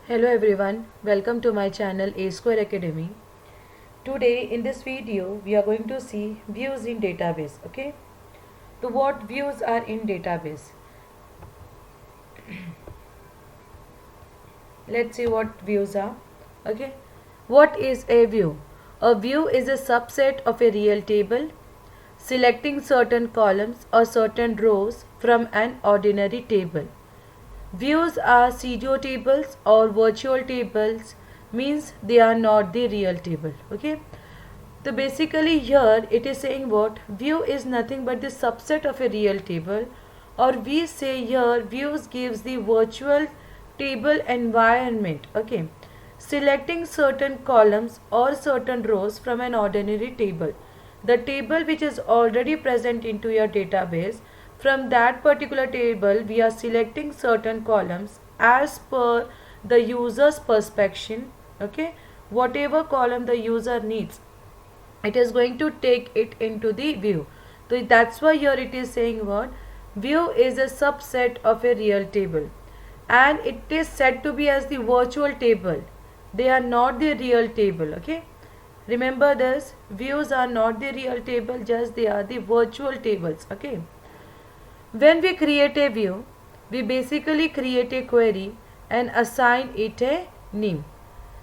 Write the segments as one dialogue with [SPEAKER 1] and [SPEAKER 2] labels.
[SPEAKER 1] Hello everyone, welcome to my channel A Square Academy. Today in this video we are going to see views in database. Okay, so what views are in database? Let's see what views are. Okay, what is a view? A view is a subset of a real table, selecting certain columns or certain rows from an ordinary table. Views are pseudo tables or virtual tables, means they are not the real table. Okay, so basically here it is saying what view is nothing but the subset of a real table, or we say here views gives the virtual table environment. Okay, selecting certain columns or certain rows from an ordinary table, the table which is already present into your database. From that particular table we are selecting certain columns as per the user's perspective. Okay, whatever column the user needs, it is going to take it into the view. So that's why here it is saying what view is a subset of a real table, and it is said to be as the virtual table. They are not the real table. Okay, remember this, views are not the real table, just they are the virtual tables. Okay, when we create a view, we basically create a query and assign it a name.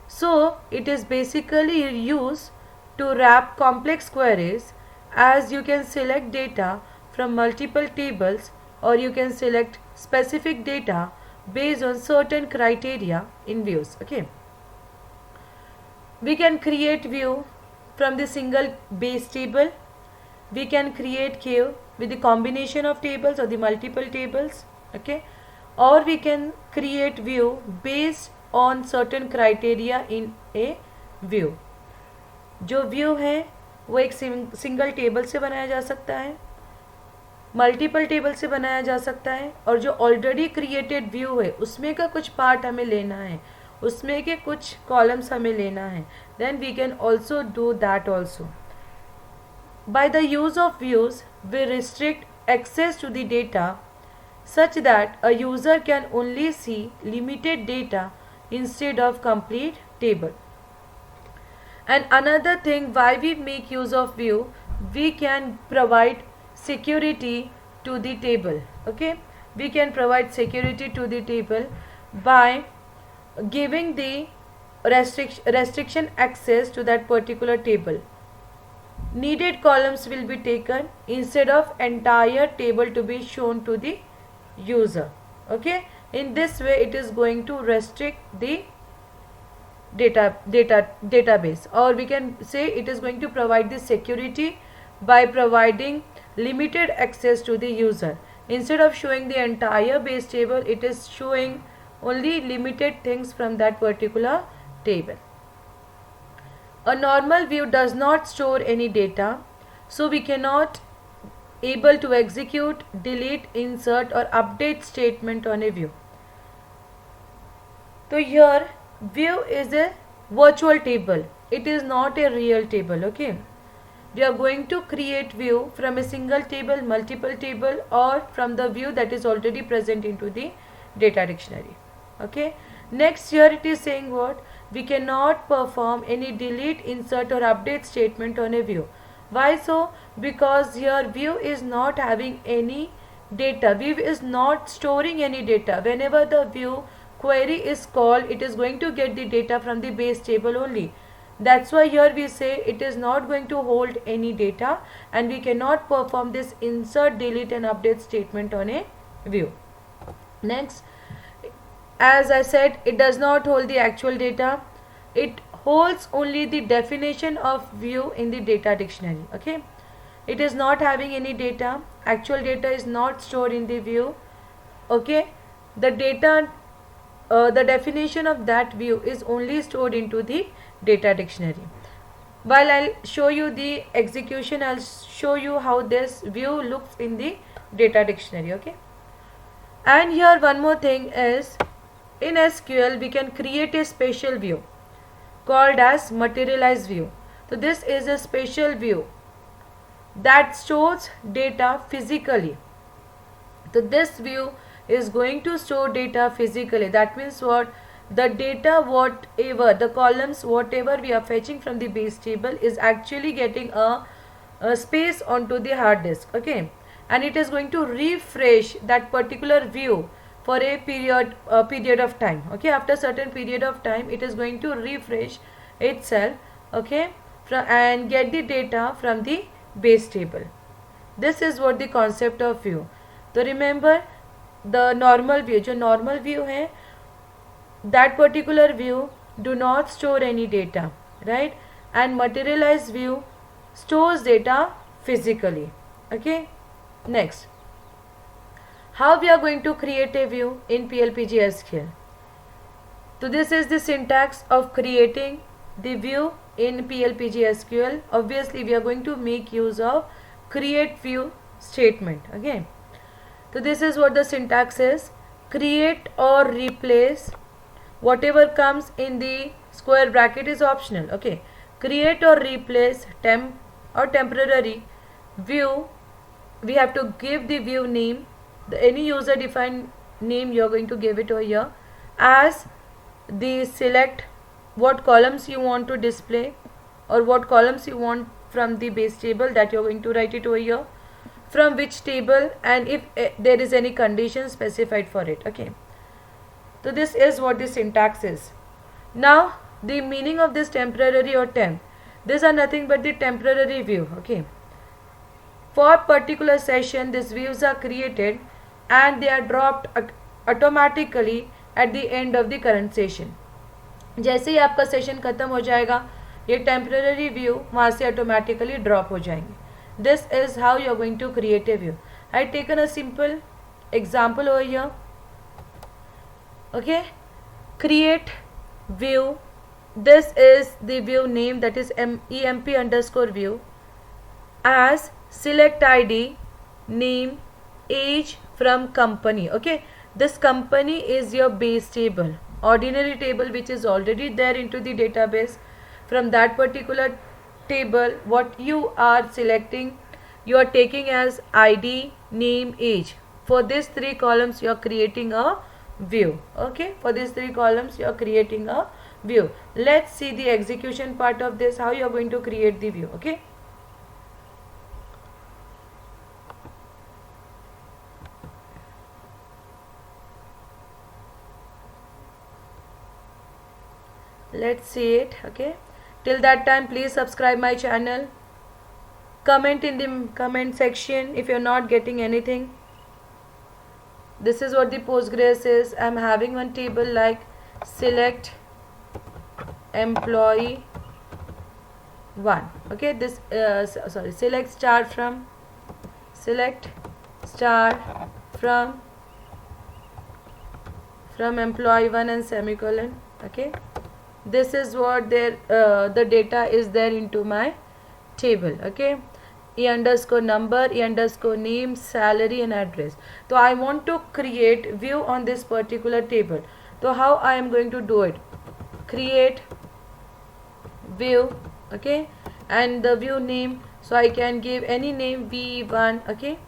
[SPEAKER 1] So it is basically used to wrap complex queries, as you can select data from multiple tables, or you can select specific data based on certain criteria in views. Okay, we can create view from the single base table. We can create queue with the combination of tables or the multiple tables. Okay, or we can create view based on certain criteria in a view. जो view है वो एक single table से बनाया जा सकता है, multiple table से बनाया जा सकता है, और जो ऑलरेडी क्रिएटेड व्यू है उसमें का कुछ पार्ट हमें लेना है, उसमें के कुछ कॉलम्स हमें लेना है, then we can also do that also. By the use of views, we restrict access to the data such that a user can only see limited data instead of complete table. And another thing why we make use of view, we can provide security to the table. Okay, we can provide security to the table by giving the restriction access to that particular table. Needed columns will be taken instead of entire table to be shown to the user. Okay, in this way it is going to restrict the database, or we can say it is going to provide the security by providing limited access to the user. Instead of showing the entire base table, it is showing only limited things from that particular table. A normal view does not store any data, so we cannot able to execute, delete, insert or update statement on a view. So here view is a virtual table, it is not a real table. Okay, we are going to create view from a single table, multiple table, or from the view that is already present into the data dictionary. Okay, next here it is saying what we cannot perform any delete, insert or update statement on a view. Why so? Because here view is not having any data, view is not storing any data. Whenever the view query is called, it is going to get the data from the base table only. That's why here we say it is not going to hold any data, and we cannot perform this insert, delete and update statement on a view. Next, as I said, it does not hold the actual data, it holds only the definition of view in the data dictionary. Okay, it is not having any data, actual data is not stored in the view. Okay, the data the definition of that view is only stored into the data dictionary. While I'll show you the execution, I'll show you how this view looks in the data dictionary. Okay, and here one more thing is, in SQL we can create a special view called as materialized view. So this is a special view that stores data physically. So this view is going to store data physically. That means what? the data, whatever the columns, whatever we are fetching from the base table is actually getting a space onto the hard disk. Okay, and it is going to refresh that particular view for a period of time. Okay, after certain period of time it is going to refresh itself. Okay, and get the data from the base table. This is what the concept of view. तो remember the normal view, जो normal view है, that particular view do not store any data, right? And materialized view stores data physically. Okay, next, how we are going to create a view in plpgsql. So this is the syntax of creating the view in plpgsql. Obviously we are going to make use of create view statement. Okay, so this is what the syntax is: create or replace. Whatever comes in the square bracket is optional. Okay, create or replace temp or temporary view. We have to give the view name, any user defined name you are going to give it over here, as the select what columns you want to display or what columns you want from the base table, that you are going to write it over here, from which table, and if there is any condition specified for it. Okay, so this is what the syntax is. Now the meaning of this temporary or temp, these are nothing but the temporary view. Okay, for particular session these views are created and they are dropped automatically at the end of the current session. जैसे ही आपका session खत्म हो जाएगा ये temporary view वहाँ से automatically drop हो जाएंगे. This is how you are going to create a view. I taken a simple example over here. Okay, create view. This is the view name, that is emp underscore view, as select id, name, age from company. Okay, this company is your base table, ordinary table which is already there into the database. From that particular table what you are selecting, you are taking as id, name, age. For these three columns you are creating a view. Okay, for these three columns you are creating a view. Let's see the execution part of this, how you are going to create the view. Okay, let's see it. Okay, till that time please subscribe my channel, comment in the comment section if you're not getting anything. This is what the Postgres is. I'm having one table like select employee 1. Okay, this select star from employee 1 and semicolon. Okay, this is what the data is there into my table. Okay, e underscore number, e underscore name, salary and address. So I want to create view on this particular table. So how I am going to do it? Create view. Okay, and the view name, so I can give any name v1. Okay,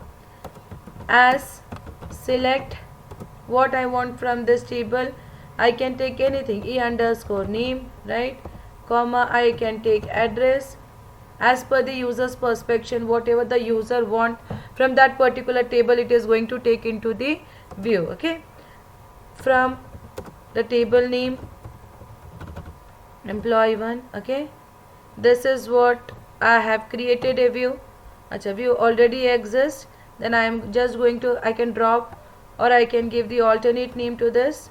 [SPEAKER 1] as select what I want from this table. I can take anything, e underscore name, right, comma, I can take address as per the user's perspective. Whatever the user want from that particular table it is going to take into the view. Okay, from the table name employee 1. Okay, this is what I have created a view. Acha, view already exists, then I am just going to, I can drop or I can give the alternate name to this.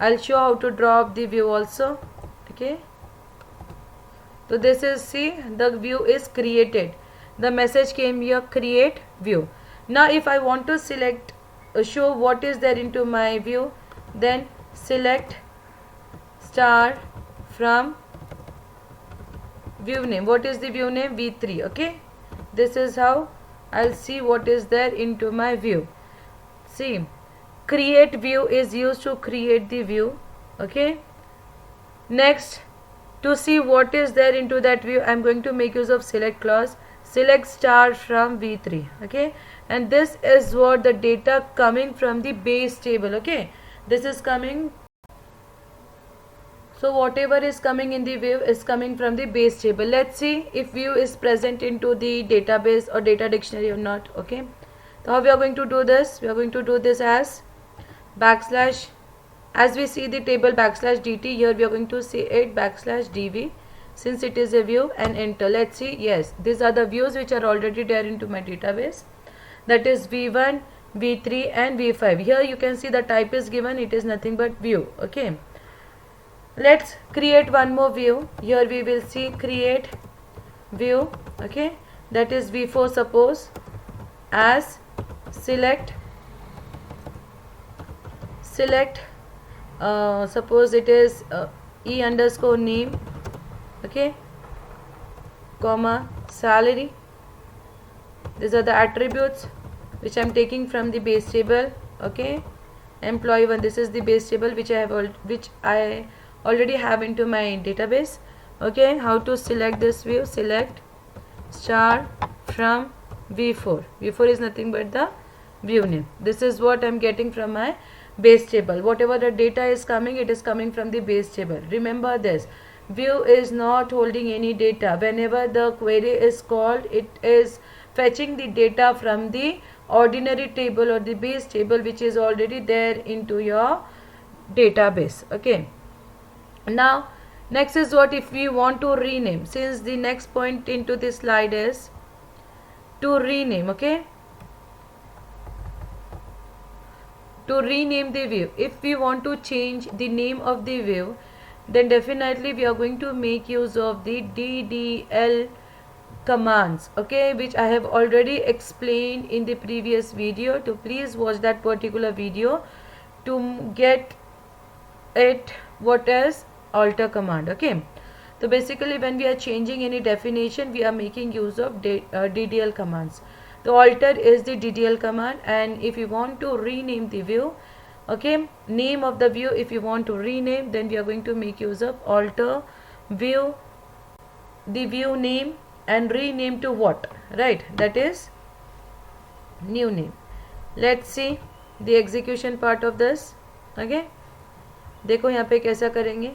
[SPEAKER 1] I'll show how to drop the view also. Okay, so this is, see, the view is created. The message came here, create view. Now if I want to select show what is there into my view, then select star from view name. What is the view name? v3. Okay, this is how I'll see what is there into my view. See, create view is used to create the view. Okay, next, to see what is there into that view, I am going to make use of select clause, select star from v3. Okay, and this is what the data coming from the base table. Okay, this is coming So whatever is coming in the view is coming from the base table. Let's see if view is present into the database or data dictionary or not. Okay, so how we are going to do this? We are going to do this as backslash, as we see the table backslash dt, here we are going to see it backslash dv since it is a view, and enter. Let's see. Yes, these are the views which are already there into my database, that is v1, v3 and v5. Here you can see the type is given, it is nothing but view. Okay, let's create one more view. Here we will see create view. Okay, that is v4, suppose as select suppose it is e underscore name, okay, comma salary. These are the attributes which I am taking from the base table. Okay, employee 1, this is the base table which I already have into my database. Okay, how to select this view? Select star from v4. v4 is nothing but the view name. This is what I am getting from my base table. Whatever the data is coming, it is coming from the base table. Remember this, view is not holding any data. Whenever the query is called, it is fetching the data from the ordinary table or the base table which is already there into your database. Okay, now next is what if we want to rename, since the next point into this slide is to rename. Okay, to rename the view, if we want to change the name of the view, then definitely we are going to make use of the ddl commands. Okay, which I have already explained in the previous video, to please watch that particular video to get it what is alter command. Okay, so basically when we are changing any definition, we are making use of ddl commands. The alter is the ddl command, and if you want to rename the view, okay, name of the view, if you want to rename, then we are going to make use of alter view, the view name, and rename to what, right? That is new name. Let's see the execution part of this. Okay, देखो यहाँ पे कैसा करेंगे,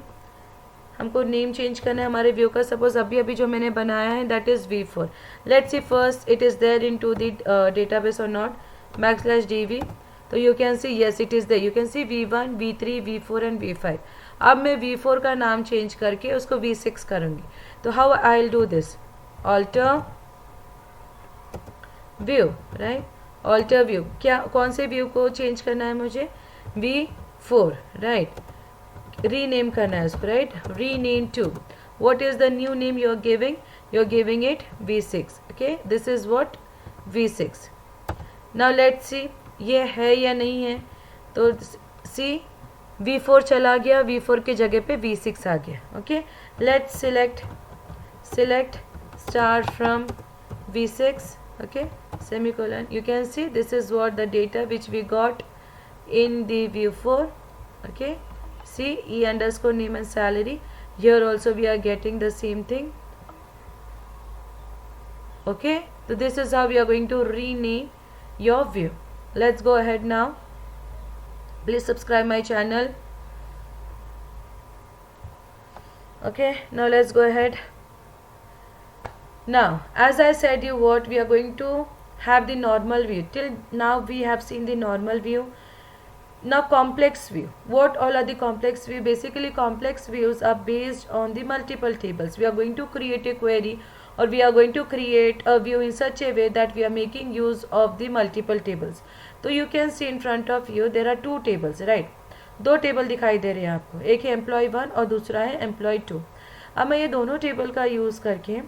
[SPEAKER 1] हमको name change करना है हमारे view का. सपोज अभी अभी जो मैंने बनाया है that is v4. Let's see first it is there into the database और नॉट. /dv, तो you can see yes it is there. You can see v1, v3, v4 and v5. अब मैं v4 का नाम चेंज करके उसको v6 करूँगी. तो how I will do this? Alter view, right, alter view. क्या, कौन से व्यू को चेंज करना है मुझे? v4, right. Rename करना है उसको, right. Rename to what is the new name you are giving? You are giving it v6. Okay, this is what v6. Now let's see ये है या नहीं है. तो see v4 चला गया, v4 के जगह पे v6 आ गया. Okay, let's select star from v6. Okay, semicolon. You can see this is what the data which we got in the view 4. Okay, see e underscore name and salary. Here also we are getting the same thing. Okay, so this is how we are going to rename your view. Let's go ahead now. Please subscribe my channel. Okay, now let's go ahead. Now as I said you what, we are going to have the normal view. Till now we have seen the normal view. Now complex view. What all are the complex view? Basically complex views are based on the multiple tables. We are going to create a query, or we are going to create a view in such a way that we are making use of the multiple tables. So you can see in front of you there are two tables, right? दो table दिखाई दे रहे हैं आपको, एक है employ 1 और दूसरा है एम्प्लॉय 2. अब मैं ये दोनों टेबल का यूज़ करके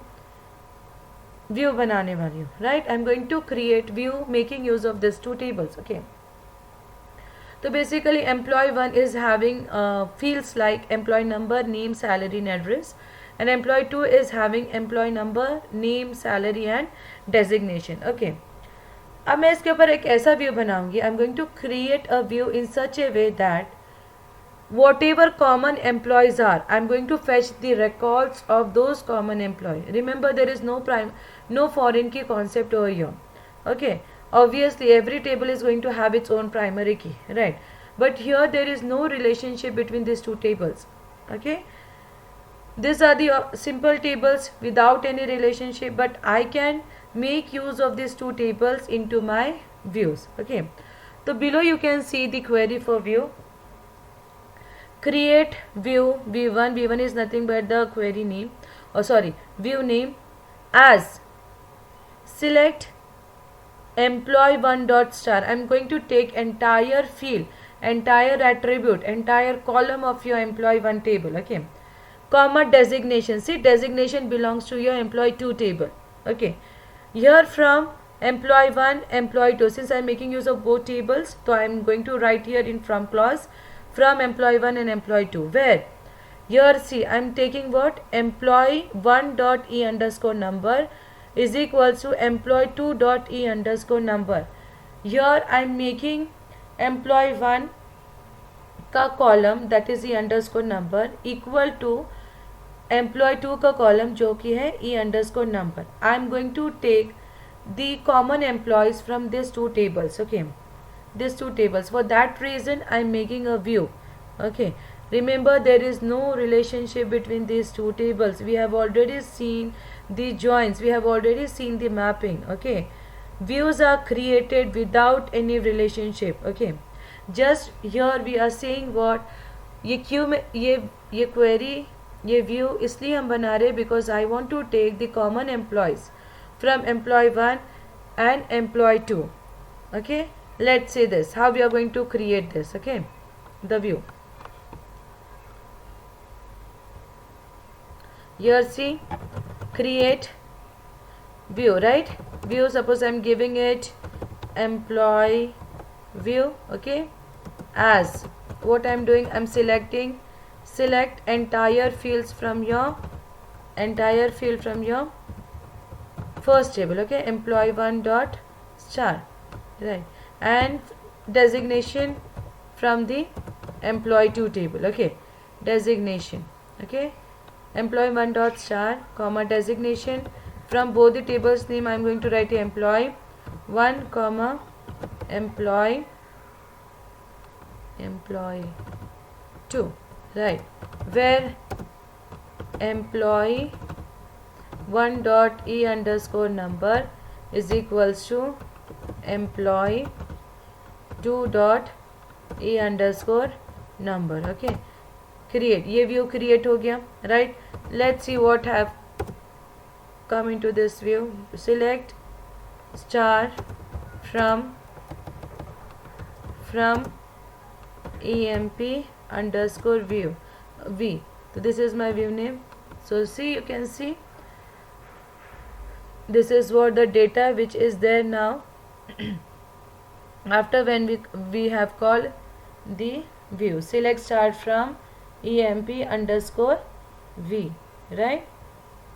[SPEAKER 1] व्यू बनाने वाली हूँ, right. I am going to create view making use of this two tables. Okay, तो basically employee 1 is having fields like employee number, name, salary and address, and employee 2 is having employee number, name, salary and designation. Okay, अब मैं इसके ऊपर एक ऐसा view बनाऊंगी. I am going to create a view in such a way that whatever common employees are, I am going to fetch the records of those common employee. Remember there is no foreign key concept over here. Okay, obviously every table is going to have its own primary key, right? But here there is no relationship between these two tables. Okay, these are the simple tables without any relationship, but I can make use of these two tables into my views. Okay, so below you can see the query for view. Create view v1. v1 is nothing but the query name, or sorry, view name. As select employee one dot star. I'm going to take entire field, entire attribute, entire column of your employee one table. Okay, comma designation. See, designation belongs to your employee two table. Okay, here from employee one, employee two, since I'm making use of both tables, so I'm going to write here in from clause from employee one and employee two, where here see I'm taking what, employee one dot e underscore number is equals to employee two dot e underscore number. Here I'm making employee one का column, that is e underscore number, equal to employee two का column जो कि है e underscore number. I am going to take the common employees from these two tables. Okay, these two tables. For that reason I am making a view. Okay, remember there is no relationship between these two tables. We have already seen the joins, we have already seen the mapping. Okay, views are created without any relationship. Okay, just here we are saying what, ये क्यों में ये query, ये view इसलिए हम बना रहे because I want to take the common employees from employee 1 and employee 2. Okay, let's see this, how we are going to create this. Okay, the view. Here see, create view, right? View, suppose I'm giving it employee view. Okay, as what I'm doing, I'm selecting, select entire fields from your, entire field from your first table. Okay, employee one dot star, right, and designation from the employee two table. Okay, designation. Okay, employee one dot star comma designation from both the tables name. I'm going to write employee one comma employee two, right, where employee one dot e underscore number is equals to employee two dot e underscore number. Okay, create, ये view create हो गया, right? Let's see what have come into this view. Select star from emp underscore view v. So this is my view name. So see, you can see this is what the data which is there now after when we have called the view. Select star from emp underscore v, right?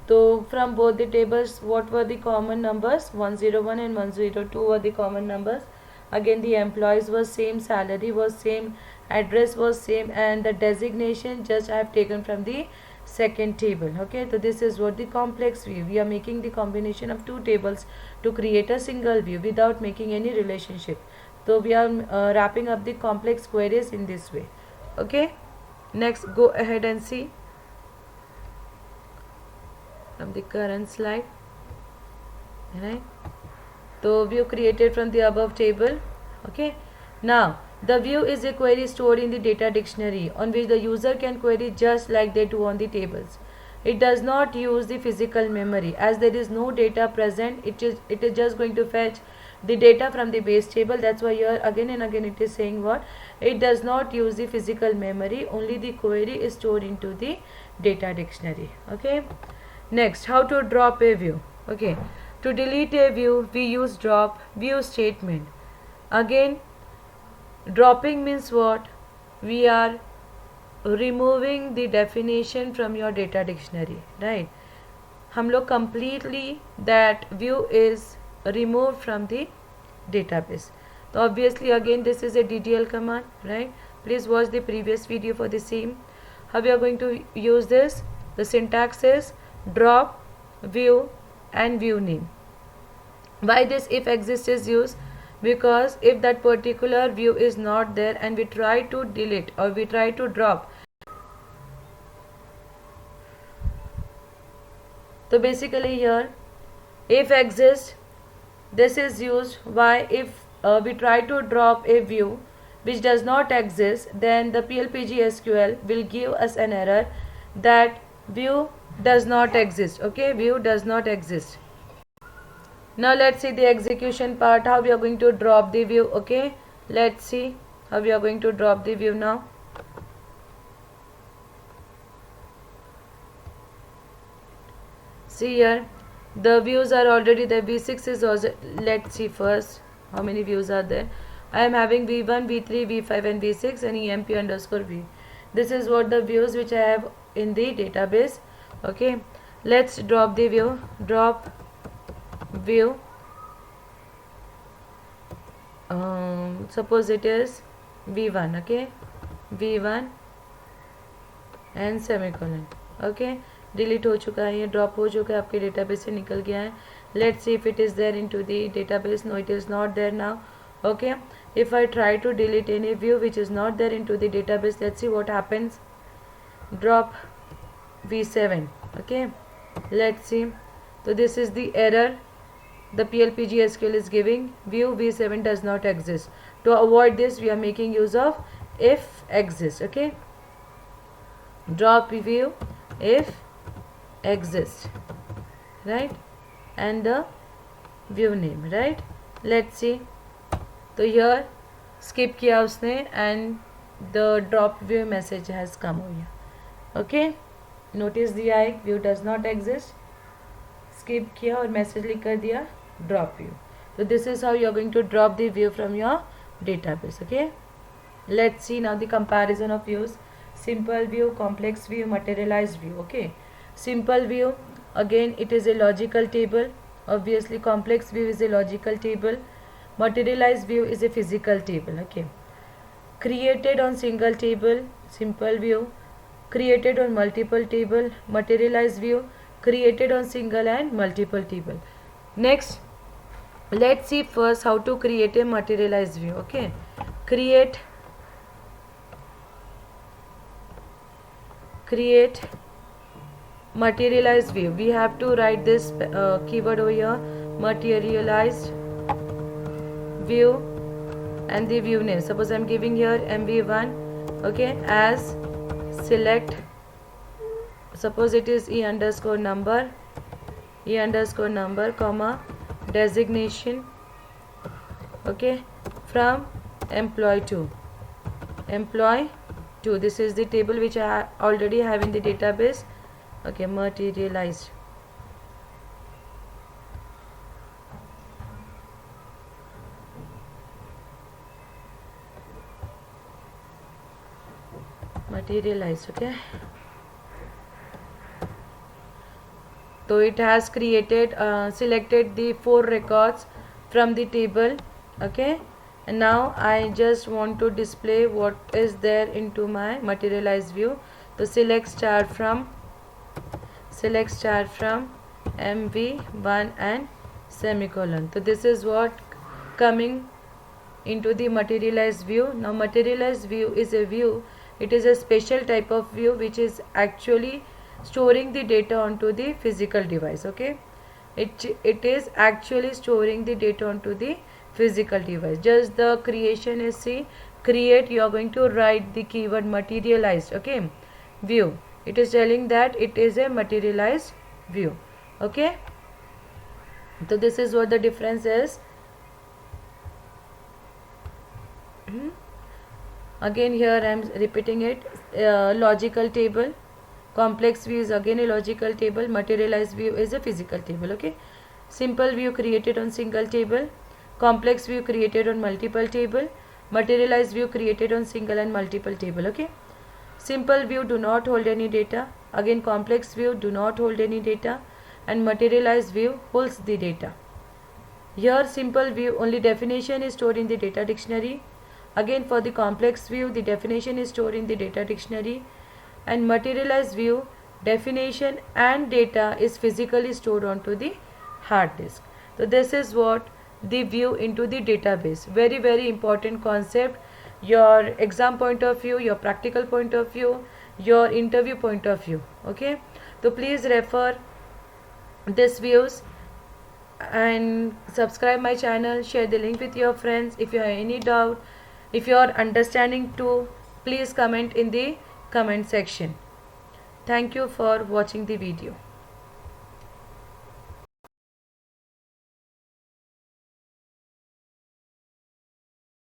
[SPEAKER 1] So from both the tables, what were the common numbers? 101 and 102 were the common numbers. Again the employees was same, salary was same, address was same, and the designation just I have taken from the second table. Okay, so this is what the complex view. We are making the combination of two tables to create a single view without making any relationship. So we are wrapping up the complex queries in this way. Okay, next go ahead and see from the current slide, right? So view created from the above table. Okay, now the view is a query stored in the data dictionary on which the user can query just like they do on the tables. It does not use the physical memory as there is no data present. It is just going to fetch the data from the base table. That's why here again and again it is saying what, it does not use the physical memory, only the query is stored into the data dictionary. Okay, next, how to drop a view. Okay, to delete a view we use drop view statement. Again, dropping means what, we are removing the definition from your data dictionary, right? हम लोग completely that view is removed from the database. So obviously again this is a DDL command, right? Please watch the previous video for the same. How we are going to use this? The syntax is drop view and view name. Why this if exists is used? Because if that particular view is not there and we try to delete or we try to drop, So basically here, if exists, this is used. Why? If we try to drop a view which does not exist, then the plpgsql will give us an error that view does not exist. Okay, view does not exist. Now let's see the execution part, how we are going to drop the view. Okay, let's see how we are going to drop the view now. See here, the views are already there. v6 is also, let's see first how many views are there. I am having v1, v3, v5 and v6 and emp underscore v. This is what the views which I have in the database. Okay, let's drop the view. Drop view, suppose it is v1. Okay, v1 and semicolon. Okay, delete हो चुका है, ये drop हो चुका है, आपके database से निकल गया है. Let's see if it is there into the database. No, it is not there now. Okay, if I try to delete any view which is not there into the database, let's see what happens. Drop v7. Okay, let's see. So this is the error the plpgsql is giving. View v7 does not exist. To avoid this, we are making use of if exists. Okay, drop view if exists, right, and the view name, right. Let's see. तो here skip किया उसने and the drop view message has come over here. Okay, notice दिया है view does not exist, skip किया और message लिख कर दिया drop view. So this is how you are going to drop the view from your database. Okay, let's see now the comparison of views. Simple view, complex view, materialized view. Okay, simple view, again it is a logical table. Obviously complex view is a logical table. Materialized view is a physical table. Okay, created on single table, simple view. Created on multiple table, materialized view. Created on single and multiple table. Next, let's see first how to create a materialized view. Okay, create materialized view. We have to write this keyword over here, materialized view, and the view name. Suppose I am giving here mv1. Okay, as select, suppose it is e underscore number comma designation. Okay, from employee to this is the table which I already have in the database. Okay, materialized. Okay, so it has created selected the 4 records from the table. Okay, and now I just want to display what is there into my materialized view. So select star from mv1 and semicolon. So this is what coming into the materialized view. Now materialized view is a view, it is a special type of view which is actually storing the data onto the physical device. Okay, it is actually storing the data onto the physical device. Just the creation is, see, create, you are going to write the keyword materialized. Okay, view, it is telling that it is a materialized view. Okay, so this is what the difference is. Again here I am repeating it. Logical table, complex view is again a logical table, materialized view is a physical table. Okay, simple view created on single table, complex view created on multiple table, materialized view created on single and multiple table. Okay, simple view do not hold any data, again complex view do not hold any data, and materialized view holds the data. Here simple view only definition is stored in the data dictionary. Again for the complex view the definition is stored in the data dictionary, and materialized view definition and data is physically stored onto the hard disk. So this is what the view into the database. Very, very important concept. Your exam point of view, your practical point of view, your interview point of view. Okay, so please refer this views, and subscribe my channel, share the link with your friends. If you have any doubt, if you are understanding too, please comment in the comment section. Thank you for watching the video.